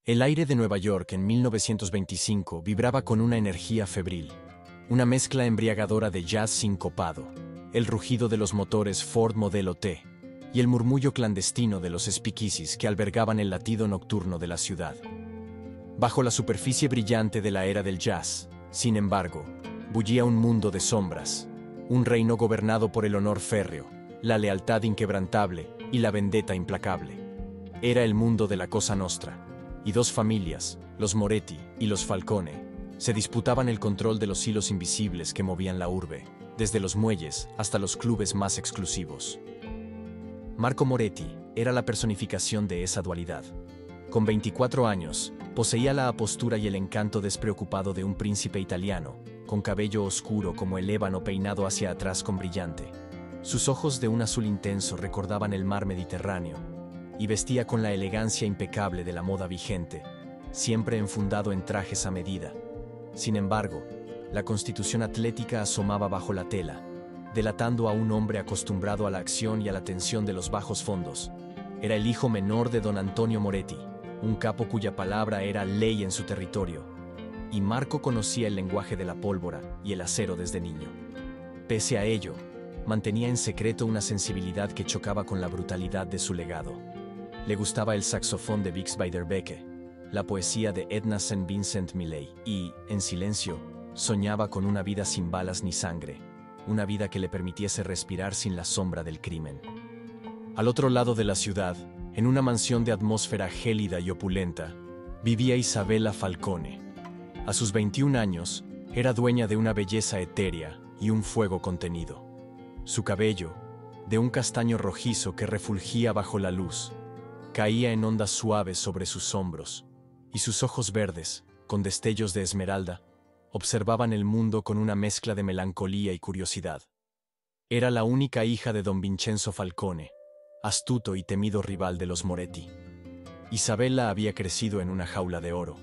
El aire de Nueva York en 1925 vibraba con una energía febril, una mezcla embriagadora de jazz sincopado, el rugido de los motores Ford Modelo T y el murmullo clandestino de los speakeasies que albergaban el latido nocturno de la ciudad. Bajo la superficie brillante de la era del jazz, sin embargo, bullía un mundo de sombras, un reino gobernado por el honor férreo, la lealtad inquebrantable y la vendetta implacable. Era el mundo de la Cosa Nostra, y dos familias, los Moretti y los Falcone, se disputaban el control de los hilos invisibles que movían la urbe, desde los muelles hasta los clubes más exclusivos. Marco Moretti era la personificación de esa dualidad. Con 24 años, poseía la apostura y el encanto despreocupado de un príncipe italiano, con cabello oscuro como el ébano peinado hacia atrás con brillante. Sus ojos de un azul intenso recordaban el mar Mediterráneo, y vestía con la elegancia impecable de la moda vigente, siempre enfundado en trajes a medida. Sin embargo, la constitución atlética asomaba bajo la tela, delatando a un hombre acostumbrado a la acción y a la tensión de los bajos fondos. Era el hijo menor de don Antonio Moretti, un capo cuya palabra era ley en su territorio, y Marco conocía el lenguaje de la pólvora y el acero desde niño. Pese a ello, mantenía en secreto una sensibilidad que chocaba con la brutalidad de su legado. Le gustaba el saxofón de Bix Beiderbecke, la poesía de Edna St. Vincent Millay y, en silencio, soñaba con una vida sin balas ni sangre, una vida que le permitiese respirar sin la sombra del crimen. Al otro lado de la ciudad, en una mansión de atmósfera gélida y opulenta, vivía Isabella Falcone. A sus 21 años, era dueña de una belleza etérea y un fuego contenido. Su cabello, de un castaño rojizo que refulgía bajo la luz, caía en ondas suaves sobre sus hombros, y sus ojos verdes, con destellos de esmeralda, observaban el mundo con una mezcla de melancolía y curiosidad. Era la única hija de don Vincenzo Falcone, astuto y temido rival de los Moretti. Isabella había crecido en una jaula de oro,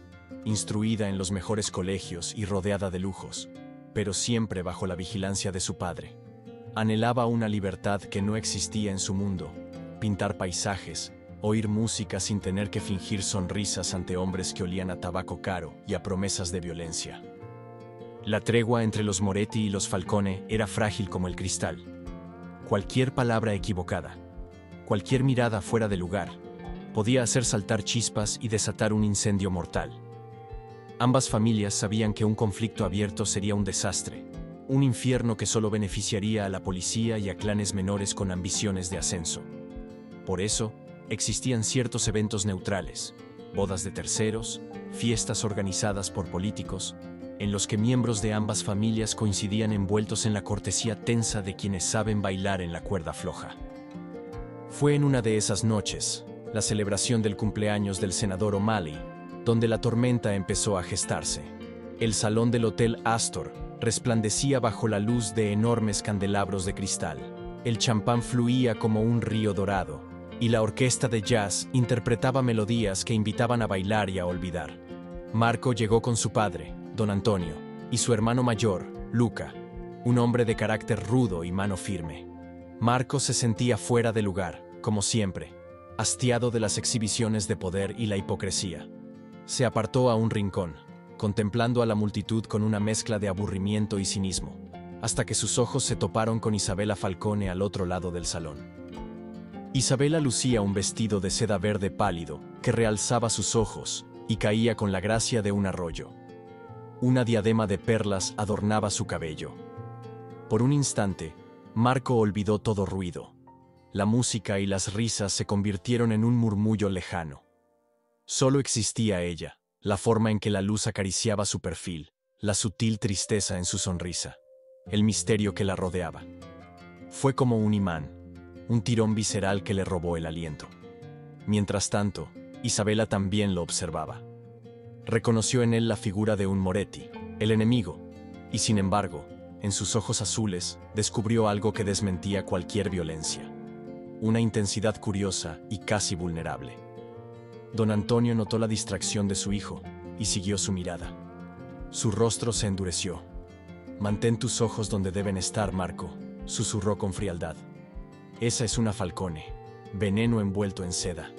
instruida en los mejores colegios y rodeada de lujos, pero siempre bajo la vigilancia de su padre. Anhelaba una libertad que no existía en su mundo, pintar paisajes, oír música sin tener que fingir sonrisas ante hombres que olían a tabaco caro y a promesas de violencia. La tregua entre los Moretti y los Falcone era frágil como el cristal. Cualquier palabra equivocada, cualquier mirada fuera de lugar, podía hacer saltar chispas y desatar un incendio mortal. Ambas familias sabían que un conflicto abierto sería un desastre, un infierno que solo beneficiaría a la policía y a clanes menores con ambiciones de ascenso. Por eso, existían ciertos eventos neutrales, bodas de terceros, fiestas organizadas por políticos, en los que miembros de ambas familias coincidían envueltos en la cortesía tensa de quienes saben bailar en la cuerda floja. Fue en una de esas noches, la celebración del cumpleaños del senador O'Malley, donde la tormenta empezó a gestarse. El salón del Hotel Astor resplandecía bajo la luz de enormes candelabros de cristal. El champán fluía como un río dorado, y la orquesta de jazz interpretaba melodías que invitaban a bailar y a olvidar. Marco llegó con su padre, don Antonio, y su hermano mayor, Luca, un hombre de carácter rudo y mano firme. Marco se sentía fuera de lugar, como siempre, hastiado de las exhibiciones de poder y la hipocresía. Se apartó a un rincón, contemplando a la multitud con una mezcla de aburrimiento y cinismo, hasta que sus ojos se toparon con Isabella Falcone al otro lado del salón. Isabella lucía un vestido de seda verde pálido que realzaba sus ojos y caía con la gracia de un arroyo. Una diadema de perlas adornaba su cabello. Por un instante, Marco olvidó todo ruido. La música y las risas se convirtieron en un murmullo lejano. Solo existía ella, la forma en que la luz acariciaba su perfil, la sutil tristeza en su sonrisa, el misterio que la rodeaba. Fue como un imán, un tirón visceral que le robó el aliento. Mientras tanto, Isabella también lo observaba. Reconoció en él la figura de un Moretti, el enemigo, y sin embargo, en sus ojos azules, descubrió algo que desmentía cualquier violencia. Una intensidad curiosa y casi vulnerable. Don Antonio notó la distracción de su hijo y siguió su mirada. Su rostro se endureció. «Mantén tus ojos donde deben estar, Marco», susurró con frialdad. «Esa es una Falcone, veneno envuelto en seda».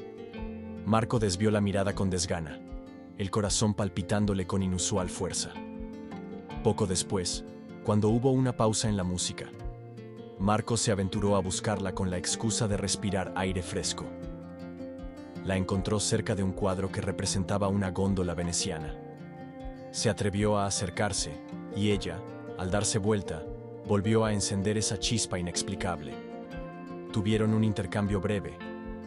Marco desvió la mirada con desgana, el corazón palpitándole con inusual fuerza. Poco después, cuando hubo una pausa en la música, Marco se aventuró a buscarla con la excusa de respirar aire fresco. La encontró cerca de un cuadro que representaba una góndola veneciana. Se atrevió a acercarse, y ella, al darse vuelta, volvió a encender esa chispa inexplicable. Tuvieron un intercambio breve,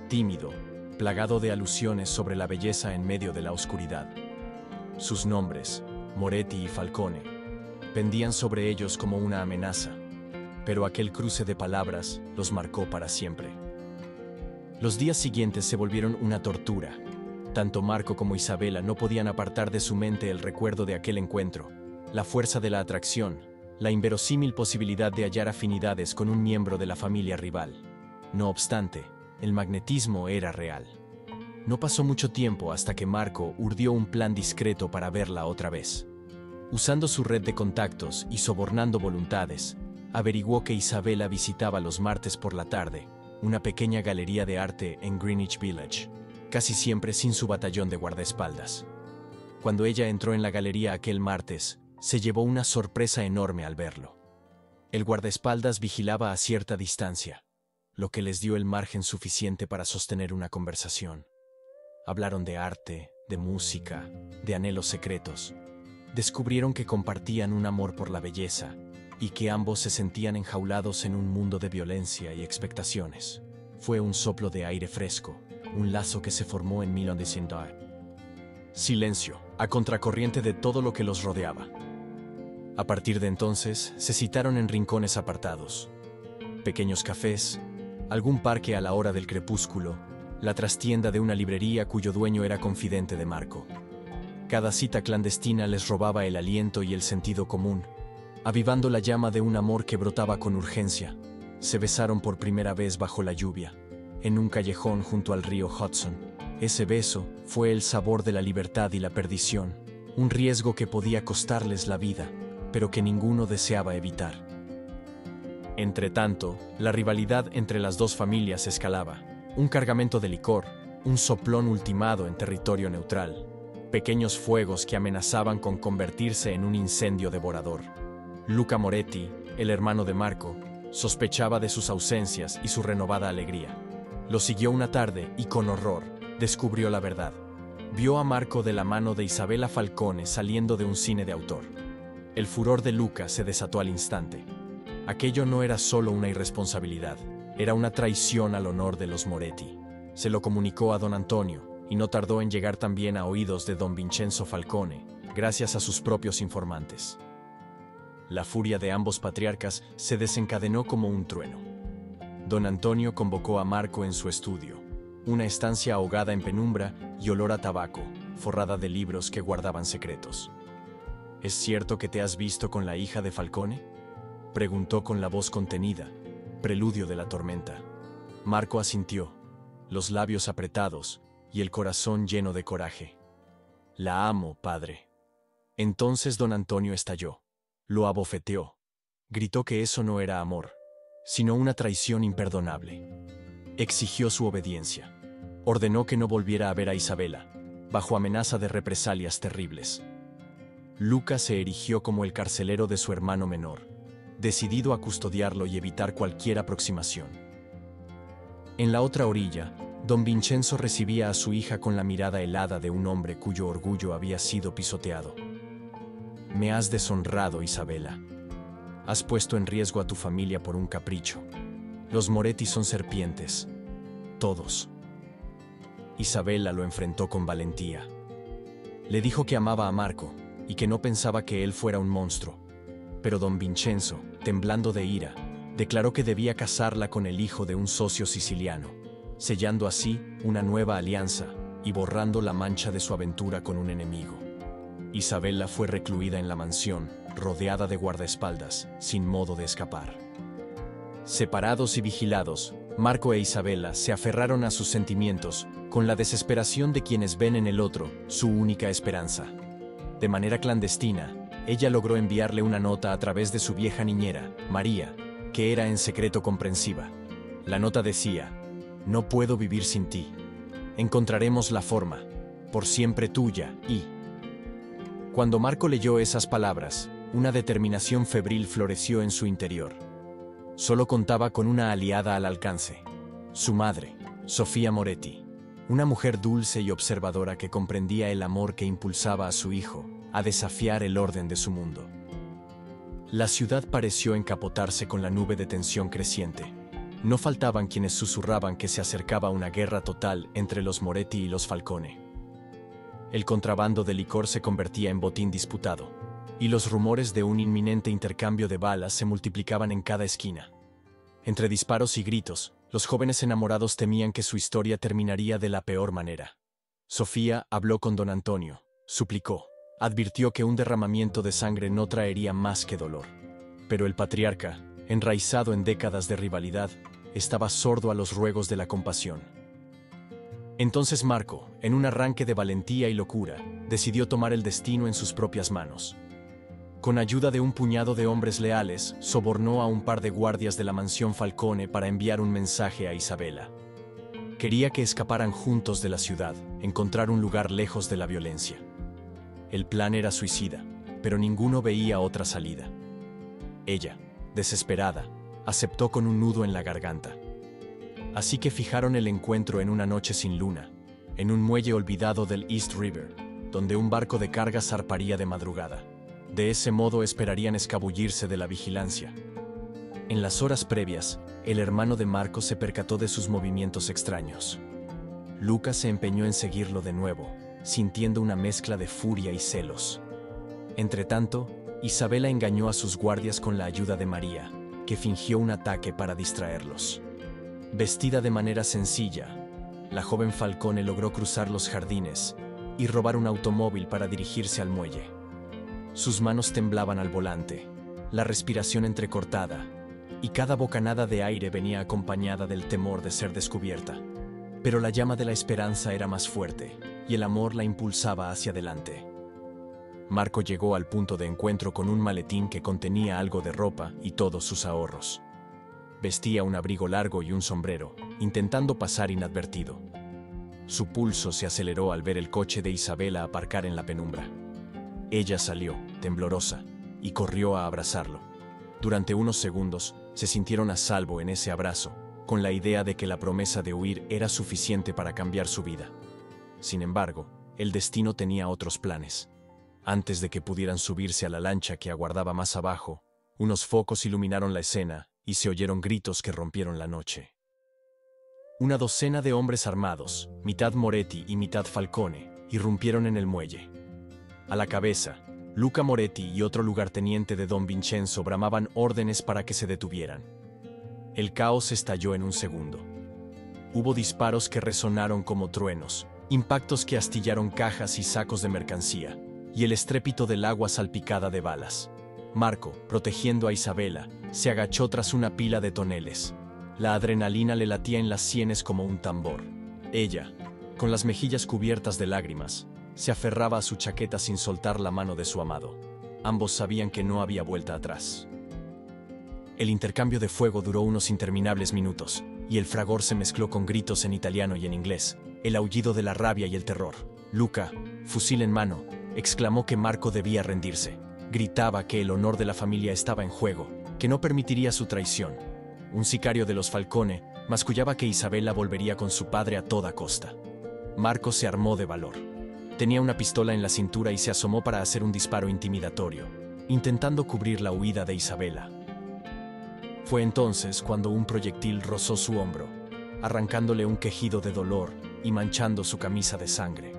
tímido, plagado de alusiones sobre la belleza en medio de la oscuridad. Sus nombres, Moretti y Falcone, pendían sobre ellos como una amenaza, pero aquel cruce de palabras los marcó para siempre. Los días siguientes se volvieron una tortura. Tanto Marco como Isabela no podían apartar de su mente el recuerdo de aquel encuentro, la fuerza de la atracción, la inverosímil posibilidad de hallar afinidades con un miembro de la familia rival. No obstante, el magnetismo era real. No pasó mucho tiempo hasta que Marco urdió un plan discreto para verla otra vez. Usando su red de contactos y sobornando voluntades, averiguó que Isabela visitaba los martes por la tarde una pequeña galería de arte en Greenwich Village, casi siempre sin su batallón de guardaespaldas. Cuando ella entró en la galería aquel martes, se llevó una sorpresa enorme al verlo. El guardaespaldas vigilaba a cierta distancia, lo que les dio el margen suficiente para sostener una conversación. Hablaron de arte, de música, de anhelos secretos. Descubrieron que compartían un amor por la belleza y que ambos se sentían enjaulados en un mundo de violencia y expectaciones. Fue un soplo de aire fresco, un lazo que se formó en 1900. Silencio, a contracorriente de todo lo que los rodeaba. A partir de entonces, se citaron en rincones apartados. Pequeños cafés, algún parque a la hora del crepúsculo, la trastienda de una librería cuyo dueño era confidente de Marco. Cada cita clandestina les robaba el aliento y el sentido común, avivando la llama de un amor que brotaba con urgencia. Se besaron por primera vez bajo la lluvia, en un callejón junto al río Hudson. Ese beso fue el sabor de la libertad y la perdición, un riesgo que podía costarles la vida, pero que ninguno deseaba evitar. Entretanto, la rivalidad entre las dos familias escalaba. Un cargamento de licor, un soplón ultimado en territorio neutral, pequeños fuegos que amenazaban con convertirse en un incendio devorador. Luca Moretti, el hermano de Marco, sospechaba de sus ausencias y su renovada alegría. Lo siguió una tarde y con horror descubrió la verdad. Vio a Marco de la mano de Isabela Falcone saliendo de un cine de autor. El furor de Luca se desató al instante. Aquello no era solo una irresponsabilidad, era una traición al honor de los Moretti. Se lo comunicó a don Antonio, y no tardó en llegar también a oídos de don Vincenzo Falcone, gracias a sus propios informantes. La furia de ambos patriarcas se desencadenó como un trueno. Don Antonio convocó a Marco en su estudio, una estancia ahogada en penumbra y olor a tabaco, forrada de libros que guardaban secretos. ¿Es cierto que te has visto con la hija de Falcone?, preguntó con la voz contenida, preludio de la tormenta. Marco asintió, los labios apretados y el corazón lleno de coraje. La amo, padre. Entonces don Antonio estalló. Lo abofeteó. Gritó que eso no era amor, sino una traición imperdonable. Exigió su obediencia. Ordenó que no volviera a ver a Isabela, bajo amenaza de represalias terribles. Luca se erigió como el carcelero de su hermano menor, decidido a custodiarlo y evitar cualquier aproximación. En la otra orilla, don Vincenzo recibía a su hija con la mirada helada de un hombre cuyo orgullo había sido pisoteado. Me has deshonrado, Isabela. Has puesto en riesgo a tu familia por un capricho. Los Moretti son serpientes. Todos. Isabela lo enfrentó con valentía. Le dijo que amaba a Marco y que no pensaba que él fuera un monstruo. Pero don Vincenzo, temblando de ira, declaró que debía casarla con el hijo de un socio siciliano, sellando así una nueva alianza y borrando la mancha de su aventura con un enemigo. Isabela fue recluida en la mansión, rodeada de guardaespaldas, sin modo de escapar. Separados y vigilados, Marco e Isabela se aferraron a sus sentimientos con la desesperación de quienes ven en el otro su única esperanza. De manera clandestina, ella logró enviarle una nota a través de su vieja niñera, María, que era en secreto comprensiva. La nota decía: «No puedo vivir sin ti. Encontraremos la forma. Por siempre tuya, y... Cuando Marco leyó esas palabras, una determinación febril floreció en su interior. Solo contaba con una aliada al alcance: su madre, Sofía Moretti, una mujer dulce y observadora que comprendía el amor que impulsaba a su hijo a desafiar el orden de su mundo. La ciudad pareció encapotarse con la nube de tensión creciente. No faltaban quienes susurraban que se acercaba una guerra total entre los Moretti y los Falcone. El contrabando de licor se convertía en botín disputado, y los rumores de un inminente intercambio de balas se multiplicaban en cada esquina. Entre disparos y gritos, los jóvenes enamorados temían que su historia terminaría de la peor manera. Sofía habló con don Antonio, suplicó, advirtió que un derramamiento de sangre no traería más que dolor. Pero el patriarca, enraizado en décadas de rivalidad, estaba sordo a los ruegos de la compasión. Entonces Marco, en un arranque de valentía y locura, decidió tomar el destino en sus propias manos. Con ayuda de un puñado de hombres leales, sobornó a un par de guardias de la mansión Falcone para enviar un mensaje a Isabela. Quería que escaparan juntos de la ciudad, encontrar un lugar lejos de la violencia. El plan era suicida, pero ninguno veía otra salida. Ella, desesperada, aceptó con un nudo en la garganta. Así que fijaron el encuentro en una noche sin luna, en un muelle olvidado del East River, donde un barco de carga zarparía de madrugada. De ese modo esperarían escabullirse de la vigilancia. En las horas previas, el hermano de Marco se percató de sus movimientos extraños. Lucas se empeñó en seguirlo de nuevo, sintiendo una mezcla de furia y celos. Entretanto, Isabela engañó a sus guardias con la ayuda de María, que fingió un ataque para distraerlos. Vestida de manera sencilla, la joven Falcone logró cruzar los jardines y robar un automóvil para dirigirse al muelle. Sus manos temblaban al volante, la respiración entrecortada, y cada bocanada de aire venía acompañada del temor de ser descubierta. Pero la llama de la esperanza era más fuerte, y el amor la impulsaba hacia adelante. Marco llegó al punto de encuentro con un maletín que contenía algo de ropa y todos sus ahorros. Vestía un abrigo largo y un sombrero, intentando pasar inadvertido. Su pulso se aceleró al ver el coche de Isabela aparcar en la penumbra. Ella salió, temblorosa, y corrió a abrazarlo. Durante unos segundos, se sintieron a salvo en ese abrazo, con la idea de que la promesa de huir era suficiente para cambiar su vida. Sin embargo, el destino tenía otros planes. Antes de que pudieran subirse a la lancha que aguardaba más abajo, unos focos iluminaron la escena y se oyeron gritos que rompieron la noche. Una docena de hombres armados, mitad Moretti y mitad Falcone, irrumpieron en el muelle. A la cabeza, Luca Moretti y otro lugarteniente de don Vincenzo bramaban órdenes para que se detuvieran. El caos estalló en un segundo. Hubo disparos que resonaron como truenos, impactos que astillaron cajas y sacos de mercancía, y el estrépito del agua salpicada de balas. Marco, protegiendo a Isabela, se agachó tras una pila de toneles. La adrenalina le latía en las sienes como un tambor. Ella, con las mejillas cubiertas de lágrimas, se aferraba a su chaqueta sin soltar la mano de su amado. Ambos sabían que no había vuelta atrás. El intercambio de fuego duró unos interminables minutos, y el fragor se mezcló con gritos en italiano y en inglés, el aullido de la rabia y el terror. Luca, fusil en mano, exclamó que Marco debía rendirse. Gritaba que el honor de la familia estaba en juego, que no permitiría su traición. Un sicario de los Falcone mascullaba que Isabela volvería con su padre a toda costa. Marco se armó de valor. Tenía una pistola en la cintura y se asomó para hacer un disparo intimidatorio, intentando cubrir la huida de Isabela. Fue entonces cuando un proyectil rozó su hombro, arrancándole un quejido de dolor y manchando su camisa de sangre.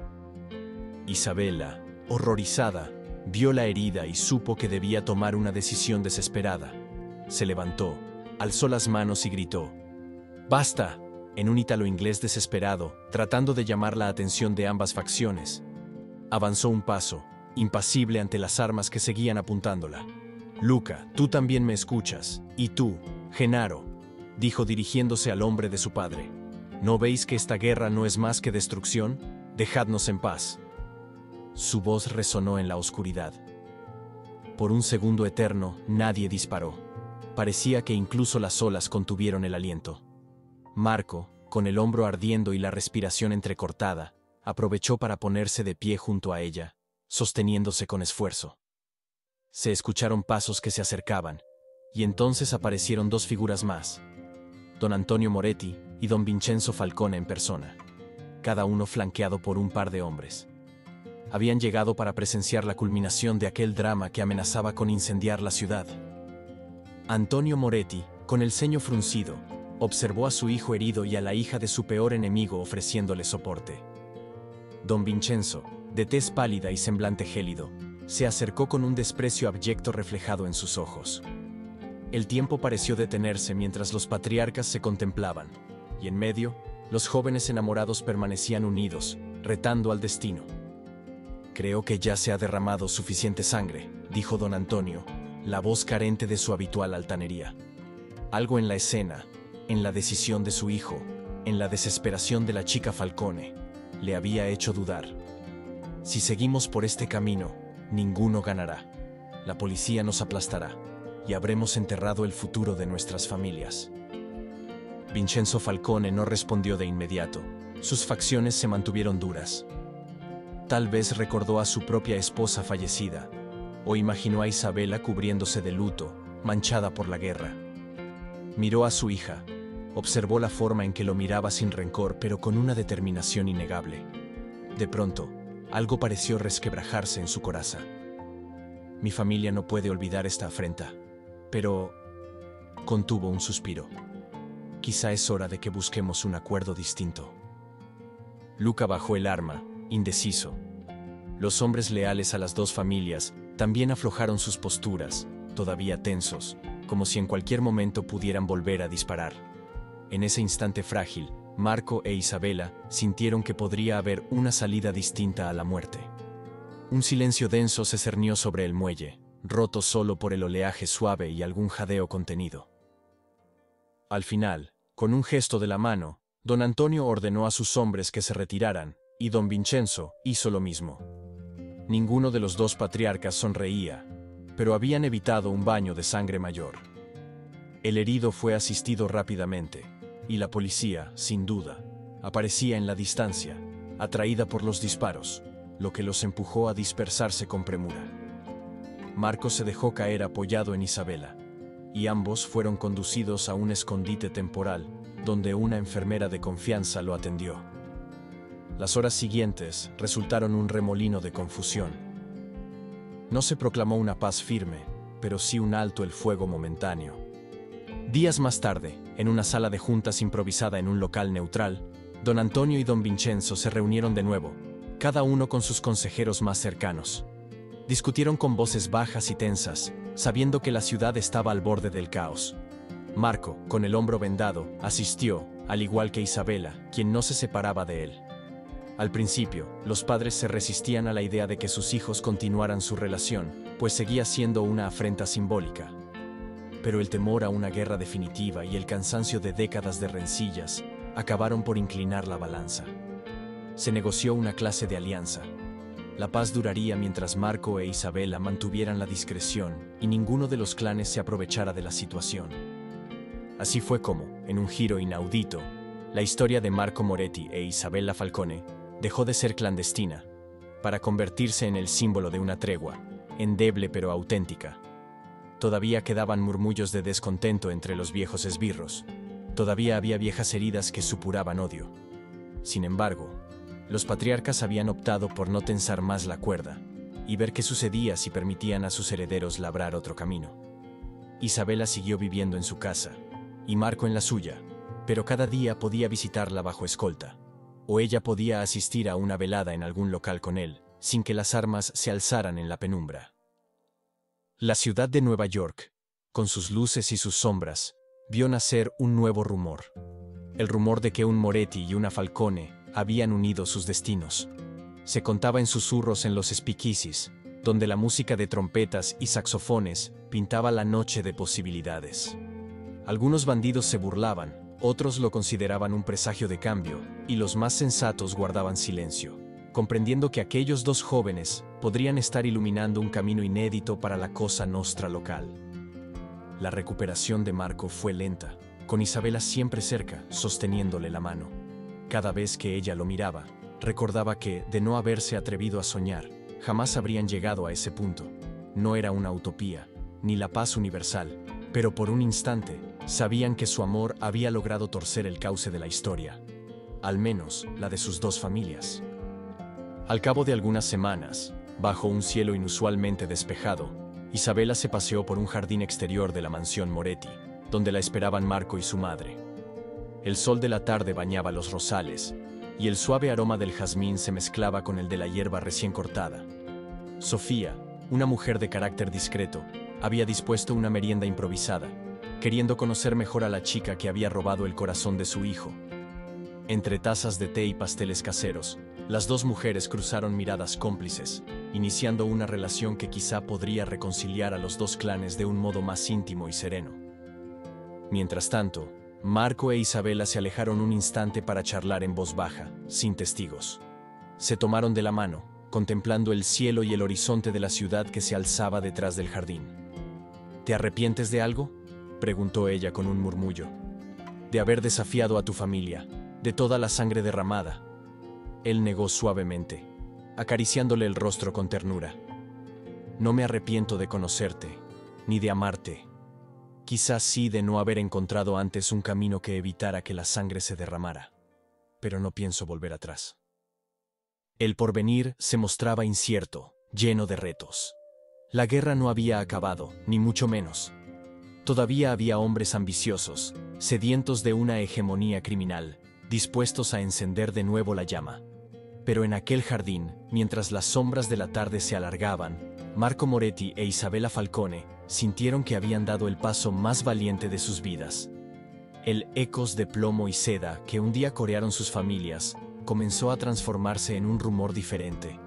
Isabela, horrorizada, vio la herida y supo que debía tomar una decisión desesperada. Se levantó, alzó las manos y gritó: ¡Basta!, en un ítalo-inglés desesperado, tratando de llamar la atención de ambas facciones. Avanzó un paso, impasible ante las armas que seguían apuntándola. «Luca, tú también me escuchas, y tú, Genaro», dijo dirigiéndose al hombre de su padre. «¿No veis que esta guerra no es más que destrucción? Dejadnos en paz». Su voz resonó en la oscuridad. Por un segundo eterno, nadie disparó. Parecía que incluso las olas contuvieron el aliento. Marco, con el hombro ardiendo y la respiración entrecortada, aprovechó para ponerse de pie junto a ella, sosteniéndose con esfuerzo. Se escucharon pasos que se acercaban, y entonces aparecieron dos figuras más, don Antonio Moretti y don Vincenzo Falcone en persona, cada uno flanqueado por un par de hombres. Habían llegado para presenciar la culminación de aquel drama que amenazaba con incendiar la ciudad. Antonio Moretti, con el ceño fruncido, observó a su hijo herido y a la hija de su peor enemigo ofreciéndole soporte. Don Vincenzo, de tez pálida y semblante gélido, se acercó con un desprecio abyecto reflejado en sus ojos. El tiempo pareció detenerse mientras los patriarcas se contemplaban, y en medio, los jóvenes enamorados permanecían unidos, retando al destino. «Creo que ya se ha derramado suficiente sangre», dijo don Antonio, la voz carente de su habitual altanería. Algo en la escena, en la decisión de su hijo, en la desesperación de la chica Falcone, le había hecho dudar. Si seguimos por este camino, ninguno ganará. La policía nos aplastará, y habremos enterrado el futuro de nuestras familias. Vincenzo Falcone no respondió de inmediato. Sus facciones se mantuvieron duras. Tal vez recordó a su propia esposa fallecida, o imaginó a Isabela cubriéndose de luto, manchada por la guerra. Miró a su hija, observó la forma en que lo miraba sin rencor, pero con una determinación innegable. De pronto, algo pareció resquebrajarse en su coraza. Mi familia no puede olvidar esta afrenta, pero contuvo un suspiro. Quizá es hora de que busquemos un acuerdo distinto. Luca bajó el arma, indeciso. Los hombres leales a las dos familias también aflojaron sus posturas, todavía tensos, como si en cualquier momento pudieran volver a disparar. En ese instante frágil, Marco e Isabela sintieron que podría haber una salida distinta a la muerte. Un silencio denso se cernió sobre el muelle, roto solo por el oleaje suave y algún jadeo contenido. Al final, con un gesto de la mano, don Antonio ordenó a sus hombres que se retiraran, y don Vincenzo hizo lo mismo. Ninguno de los dos patriarcas sonreía, pero habían evitado un baño de sangre mayor. El herido fue asistido rápidamente, y la policía, sin duda, aparecía en la distancia, atraída por los disparos, lo que los empujó a dispersarse con premura. Marco se dejó caer apoyado en Isabela, y ambos fueron conducidos a un escondite temporal, donde una enfermera de confianza lo atendió. Las horas siguientes resultaron un remolino de confusión. No se proclamó una paz firme, pero sí un alto el fuego momentáneo. Días más tarde, en una sala de juntas improvisada en un local neutral, don Antonio y don Vincenzo se reunieron de nuevo, cada uno con sus consejeros más cercanos. Discutieron con voces bajas y tensas, sabiendo que la ciudad estaba al borde del caos. Marco, con el hombro vendado, asistió, al igual que Isabela, quien no se separaba de él. Al principio, los padres se resistían a la idea de que sus hijos continuaran su relación, pues seguía siendo una afrenta simbólica. Pero el temor a una guerra definitiva y el cansancio de décadas de rencillas acabaron por inclinar la balanza. Se negoció una clase de alianza. La paz duraría mientras Marco e Isabela mantuvieran la discreción y ninguno de los clanes se aprovechara de la situación. Así fue como, en un giro inaudito, la historia de Marco Moretti e Isabella Falcone dejó de ser clandestina, para convertirse en el símbolo de una tregua, endeble pero auténtica. Todavía quedaban murmullos de descontento entre los viejos esbirros, todavía había viejas heridas que supuraban odio. Sin embargo, los patriarcas habían optado por no tensar más la cuerda y ver qué sucedía si permitían a sus herederos labrar otro camino. Isabela siguió viviendo en su casa, y Marco en la suya, pero cada día podía visitarla bajo escolta, o ella podía asistir a una velada en algún local con él, sin que las armas se alzaran en la penumbra. La ciudad de Nueva York, con sus luces y sus sombras, vio nacer un nuevo rumor. El rumor de que un Moretti y una Falcone habían unido sus destinos. Se contaba en susurros en los speakeasies, donde la música de trompetas y saxofones pintaba la noche de posibilidades. Algunos bandidos se burlaban, otros lo consideraban un presagio de cambio, y los más sensatos guardaban silencio, comprendiendo que aquellos dos jóvenes podrían estar iluminando un camino inédito para la Cosa Nostra local. La recuperación de Marco fue lenta. con Isabela siempre cerca, sosteniéndole la mano. Cada vez que ella lo miraba, recordaba que, de no haberse atrevido a soñar, jamás habrían llegado a ese punto. No era una utopía, ni la paz universal, pero por un instante, sabían que su amor había logrado torcer el cauce de la historia, al menos la de sus dos familias. Al cabo de algunas semanas, bajo un cielo inusualmente despejado, Isabela se paseó por un jardín exterior de la mansión Moretti, donde la esperaban Marco y su madre. El sol de la tarde bañaba los rosales, y el suave aroma del jazmín se mezclaba con el de la hierba recién cortada. Sofía, una mujer de carácter discreto, había dispuesto una merienda improvisada, queriendo conocer mejor a la chica que había robado el corazón de su hijo. Entre tazas de té y pasteles caseros, las dos mujeres cruzaron miradas cómplices, iniciando una relación que quizá podría reconciliar a los dos clanes de un modo más íntimo y sereno. Mientras tanto, Marco e Isabela se alejaron un instante para charlar en voz baja, sin testigos. Se tomaron de la mano, contemplando el cielo y el horizonte de la ciudad que se alzaba detrás del jardín. ¿Te arrepientes de algo?, preguntó ella con un murmullo. De haber desafiado a tu familia, de toda la sangre derramada. Él negó suavemente, acariciándole el rostro con ternura. No me arrepiento de conocerte, ni de amarte. Quizás sí de no haber encontrado antes un camino que evitara que la sangre se derramara, pero no pienso volver atrás. El porvenir se mostraba incierto, lleno de retos. La guerra no había acabado, ni mucho menos. Todavía había hombres ambiciosos, sedientos de una hegemonía criminal, dispuestos a encender de nuevo la llama. Pero en aquel jardín, mientras las sombras de la tarde se alargaban, Marco Moretti e Isabela Falcone sintieron que habían dado el paso más valiente de sus vidas. El ecos de plomo y seda que un día corearon sus familias comenzó a transformarse en un rumor diferente,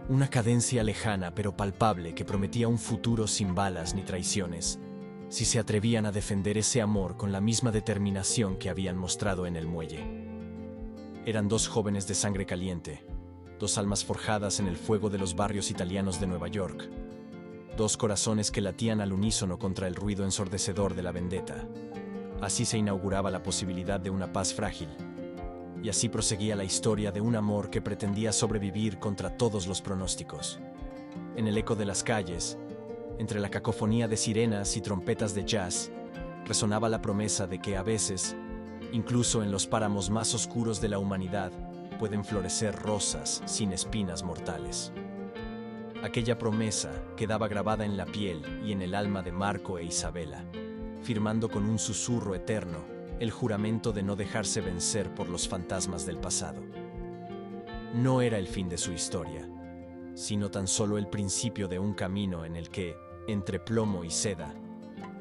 una cadencia lejana pero palpable que prometía un futuro sin balas ni traiciones, si se atrevían a defender ese amor con la misma determinación que habían mostrado en el muelle. Eran dos jóvenes de sangre caliente, dos almas forjadas en el fuego de los barrios italianos de Nueva York, dos corazones que latían al unísono contra el ruido ensordecedor de la vendetta. Así se inauguraba la posibilidad de una paz frágil, y así proseguía la historia de un amor que pretendía sobrevivir contra todos los pronósticos. En el eco de las calles, entre la cacofonía de sirenas y trompetas de jazz, resonaba la promesa de que a veces, incluso en los páramos más oscuros de la humanidad, pueden florecer rosas sin espinas mortales. Aquella promesa quedaba grabada en la piel y en el alma de Marco e Isabela, firmando con un susurro eterno el juramento de no dejarse vencer por los fantasmas del pasado. No era el fin de su historia, sino tan solo el principio de un camino en el que, entre plomo y seda,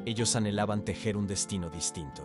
ellos anhelaban tejer un destino distinto.